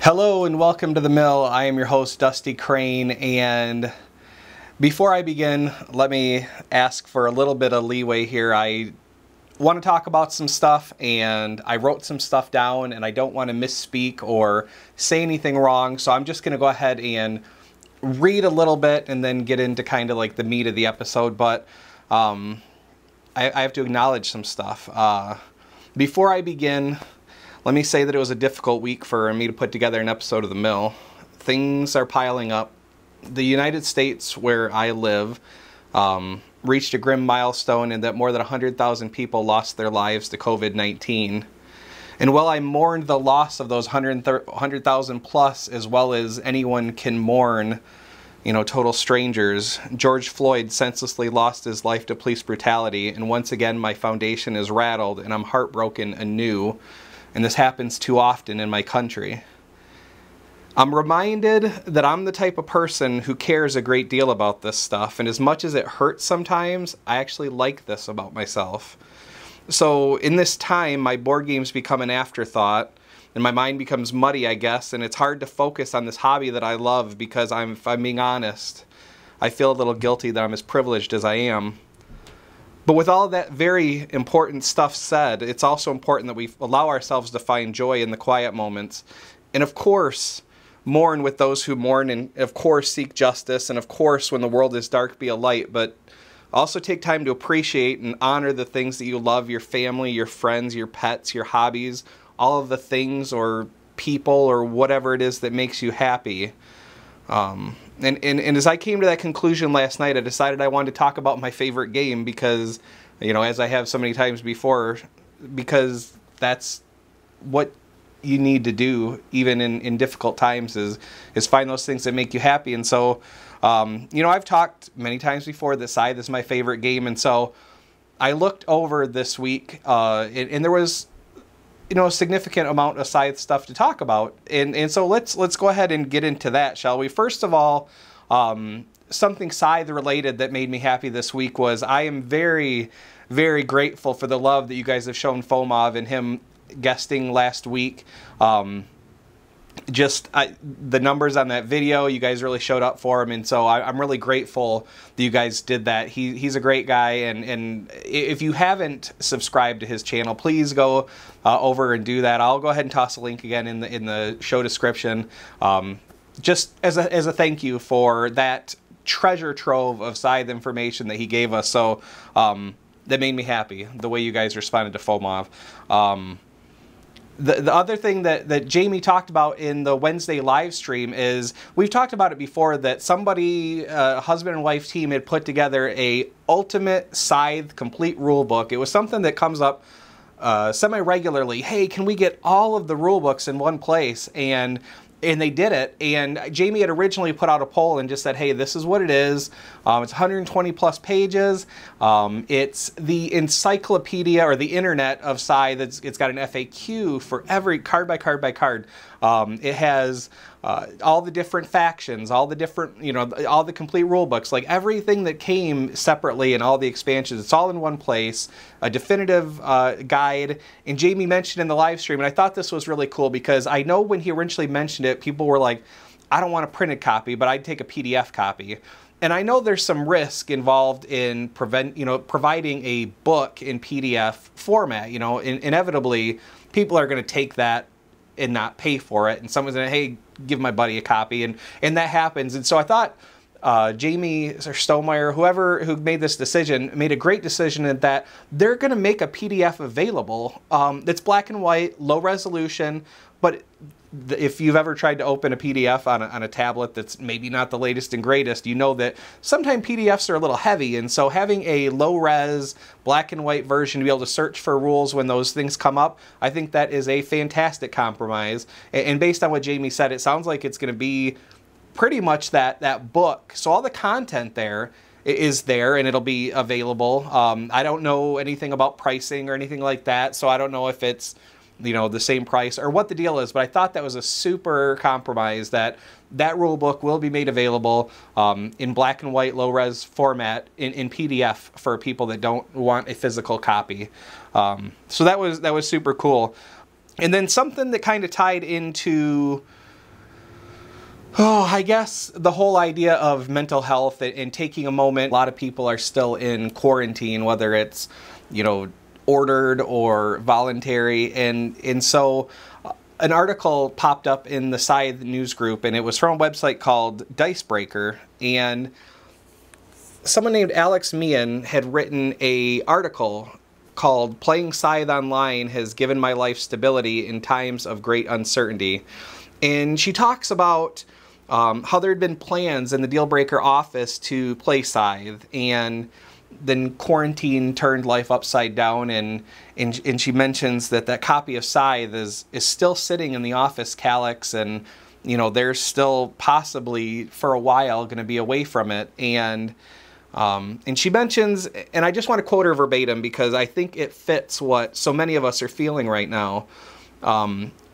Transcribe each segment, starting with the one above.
Hello and welcome to the mill. I am your host Dusty Crane, and before I begin, let me ask for a little bit of leeway here. I want to talk about some stuff and I wrote some stuff down and I don't want to misspeak or say anything wrong, so I'm just going to go ahead and read a little bit and then get into kind of like the meat of the episode. But I have to acknowledge some stuff. Before I begin, let me say that it was a difficult week for me to put together an episode of The Mill. Things are piling up. The United States, where I live, reached a grim milestone in that more than 100,000 people lost their lives to COVID-19. And while I mourned the loss of those 100,000 plus, as well as anyone can mourn, total strangers, George Floyd senselessly lost his life to police brutality, and once again my foundation is rattled and I'm heartbroken anew. And this happens too often in my country. I'm reminded that I'm the type of person who cares a great deal about this stuff, and as much as it hurts sometimes, I actually like this about myself. So in this time, my board games become an afterthought, and my mind becomes muddy, I guess, and it's hard to focus on this hobby that I love because if I'm being honest, I feel a little guilty that I'm as privileged as I am. But with all that very important stuff said, it's also important that we allow ourselves to find joy in the quiet moments. And of course, mourn with those who mourn, and of course seek justice, and of course when the world is dark, be a light. But also take time to appreciate and honor the things that you love, your family, your friends, your pets, your hobbies, all of the things or people or whatever it is that makes you happy. And as I came to that conclusion last night, I decided I wanted to talk about my favorite game because, as I have so many times before, because that's what you need to do even in difficult times is find those things that make you happy. And so, I've talked many times before that Scythe is my favorite game, and so I looked over this week and there was a significant amount of Scythe stuff to talk about, and so let's go ahead and get into that, shall we? First of all, something Scythe-related that made me happy this week was I am very, very grateful for the love that you guys have shown FOMOF and him guesting last week. The numbers on that video, you guys really showed up for him, and so I'm really grateful that you guys did that. He's a great guy, and if you haven't subscribed to his channel, please go over and do that. I'll go ahead and toss a link again in the show description, just as a thank you for that treasure trove of Scythe information that he gave us. So that made me happy, the way you guys responded to FOMOF. The other thing that Jamie talked about in the Wednesday live stream is, we've talked about it before, that somebody, a husband and wife team, had put together a ultimate Scythe complete rule book. It was something that comes up semi-regularly. Hey, can we get all of the rule books in one place? And they did it, and Jamie had originally put out a poll and just said, hey, this is what it is. It's 120 plus pages. It's the encyclopedia or the internet of Scythe. It's got an FAQ for every card by card by card. It has all the different factions, all the different, all the complete rule books, like everything that came separately and all the expansions. It's all in one place, a definitive guide. And Jamie mentioned in the live stream, and I thought this was really cool because I know when he originally mentioned it, people were like, I don't want a printed copy, but I'd take a PDF copy. And I know there's some risk involved in providing a book in PDF format. Inevitably, people are going to take that and not pay for it, and someone's gonna, hey, give my buddy a copy, and that happens. And so I thought Jamie or Stonemeyer, who made this decision, made a great decision in that they're gonna make a PDF available that's black and white, low resolution, but if you've ever tried to open a PDF on a tablet that's maybe not the latest and greatest, you know that sometimes PDFs are a little heavy, and so having a low-res, black and white version to be able to search for rules when those things come up, I think that is a fantastic compromise. And based on what Jamie said, it sounds like it's going to be pretty much that book. So all the content there is there, and it'll be available. I don't know anything about pricing or anything like that, so I don't know if it's the same price or what the deal is, but I thought that was a super compromise, that rule book will be made available in black and white low-res format in PDF for people that don't want a physical copy. So that was super cool. And then something that kind of tied into Oh, I guess the whole idea of mental health and taking a moment. A lot of people are still in quarantine, whether it's, you know, ordered or voluntary, and so an article popped up in the Scythe news group, and it was from a website called Dicebreaker, and someone named Alex Meehan had written a article called "Playing Scythe Online Has Given My Life Stability in Times of Great Uncertainty," and she talks about how there had been plans in the Dealbreaker office to play Scythe, and then quarantine turned life upside down, and she mentions that copy of Scythe is still sitting in the office calyx, and you know, they're still possibly for a while going to be away from it, and she mentions, and I just want to quote her verbatim because I think it fits what so many of us are feeling right now.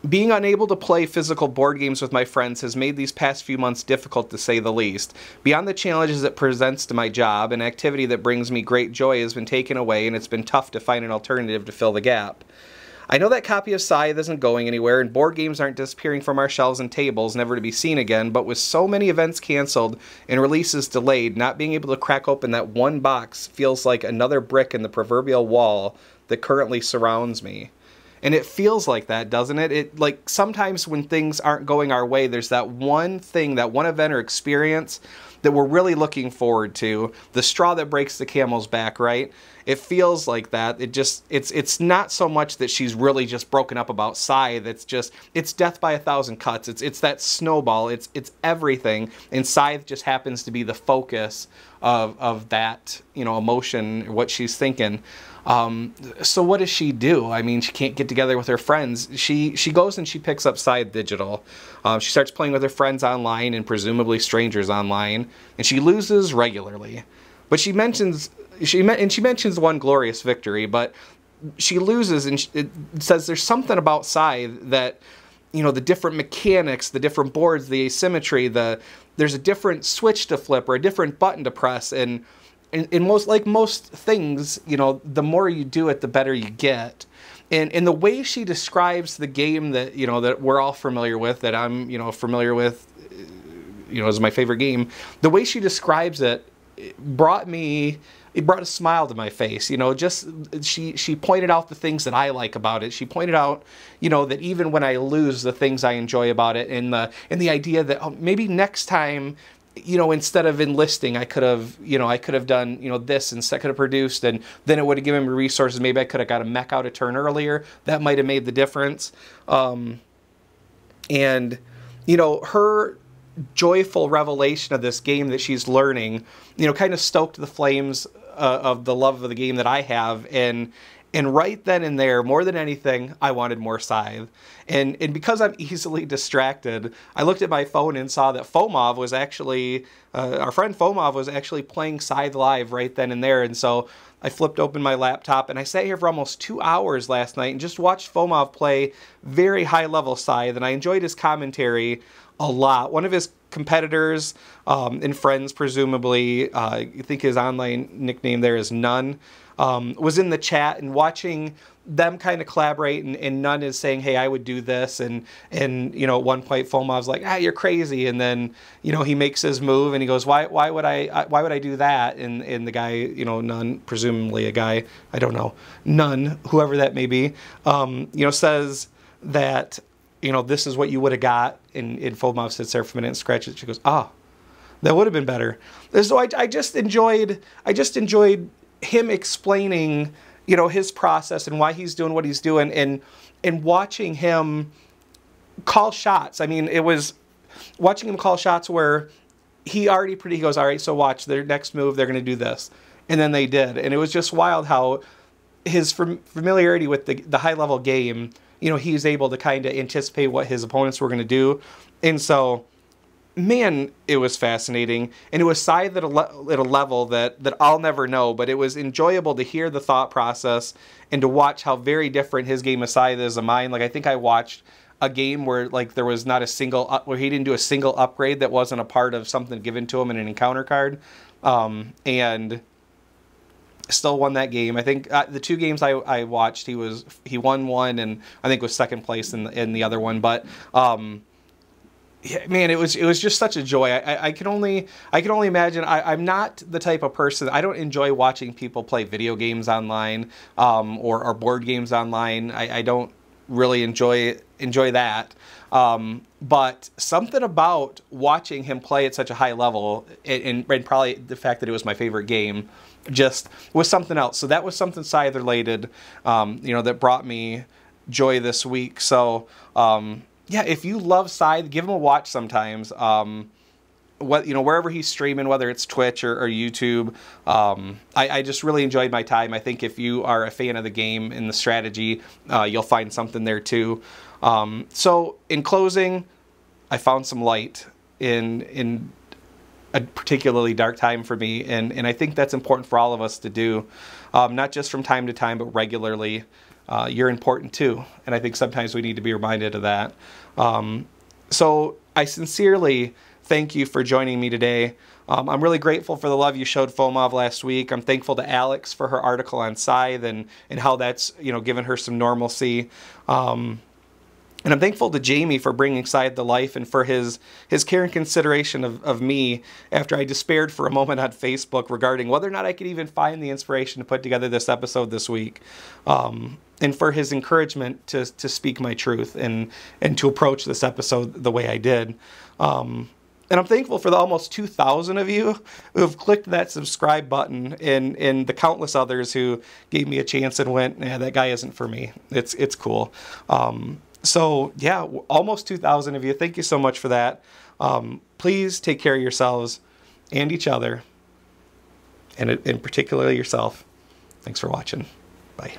Being unable to play physical board games with my friends has made these past few months difficult, to say the least. Beyond the challenges it presents to my job, an activity that brings me great joy has been taken away, and it's been tough to find an alternative to fill the gap. I know that copy of Scythe isn't going anywhere, and board games aren't disappearing from our shelves and tables, never to be seen again, but with so many events canceled and releases delayed, not being able to crack open that one box feels like another brick in the proverbial wall that currently surrounds me. And it feels like that, doesn't it? It, like, sometimes when things aren't going our way, there's that one thing, that one event or experience that we're really looking forward to, the straw that breaks the camel's back, right? It feels like that. It's not so much that she's really just broken up about Scythe. It's death by 1,000 cuts. It's that snowball. It's everything. And Scythe just happens to be the focus of that, you know, emotion, what she's thinking. So what does she do? I mean, she can't get together with her friends. She goes and she picks up Scythe Digital. She starts playing with her friends online and presumably strangers online, and she loses regularly. But she mentions one glorious victory, but she loses, and it says there's something about Scythe that, you know, the different mechanics, the different boards, the asymmetry, there's a different switch to flip or a different button to press, and most things, you know, the more you do it, the better you get. And the way she describes the game that, you know, that we're all familiar with, that I'm, you know, familiar with, you know, is my favorite game, the way she describes it, brought a smile to my face. You know, just she pointed out the things that I like about it. She pointed out, you know, that even when I lose, the things I enjoy about it, and the idea that, oh, maybe next time, you know, instead of enlisting, I could have done, you know, this, and could have produced, and then it would have given me resources. Maybe I could have got a mech out a turn earlier. That might have made the difference. And, you know, her joyful revelation of this game that she's learning, you know, kind of stoked the flames of the love of the game that I have, and right then and there, more than anything, I wanted more Scythe. And because I'm easily distracted, I looked at my phone and saw that FOMOF was actually, our friend FOMOF was actually playing Scythe live right then and there. And so I flipped open my laptop, and I sat here for almost 2 hours last night and just watched FOMOF play very high-level Scythe, and I enjoyed his commentary a lot. One of his competitors and friends, presumably, I think his online nickname there is None, was in the chat, and watching them kind of collaborate, and None is saying, hey, I would do this, and you know, at one point FOMOF's like, you're crazy, and then, you know, he makes his move, and he goes, why would I do that? And the guy, you know, None, presumably a guy, I don't know, None, whoever that may be, you know, says that, you know, this is what you would have got, and FOMOF sits there for a minute and scratches it. She goes, that would have been better. So I just enjoyed him explaining, you know, his process and why he's doing what he's doing, and watching him call shots. I mean, it was watching him call shots where he goes, all right, so watch their next move, they're going to do this. And then they did. And it was just wild how his familiarity with the high-level game, you know, he's able to kind of anticipate what his opponents were going to do. And so, man, it was fascinating. And it was Scythe at a level that I'll never know, but it was enjoyable to hear the thought process and to watch how very different his game of Scythe is than mine. Like, I think I watched a game where, like, there was not a single, where he didn't do a single upgrade that wasn't a part of something given to him in an encounter card. And still won that game. I think the 2 games I watched, he won one, and I think was second place in the other one. But yeah, man, it was just such a joy. I can only imagine. I'm not the type of person. I don't enjoy watching people play video games online, or board games online. I don't really enjoy that. But something about watching him play at such a high level, and probably the fact that it was my favorite game, just was something else. So that was something Scythe-related, that brought me joy this week. So yeah, if you love Scythe, give him a watch sometimes. Wherever he's streaming, whether it's Twitch or YouTube. I just really enjoyed my time. I think if you are a fan of the game and the strategy, you'll find something there too. So in closing, I found some light in a particularly dark time for me, and I think that's important for all of us to do, not just from time to time, but regularly. You're important too, and I think sometimes we need to be reminded of that. So I sincerely thank you for joining me today. I'm really grateful for the love you showed FOMOF last week. I'm thankful to Alex for her article on Scythe and how that's given her some normalcy. And I'm thankful to Jamie for bringing Scythe to life and for his care and consideration of me after I despaired for a moment on Facebook regarding whether or not I could even find the inspiration to put together this episode this week. And for his encouragement to speak my truth and to approach this episode the way I did. And I'm thankful for the almost 2,000 of you who have clicked that subscribe button and the countless others who gave me a chance and went, nah, that guy isn't for me. It's cool. So yeah, almost 2,000 of you. Thank you so much for that. Please take care of yourselves and each other, and in particular yourself. Thanks for watching. Bye.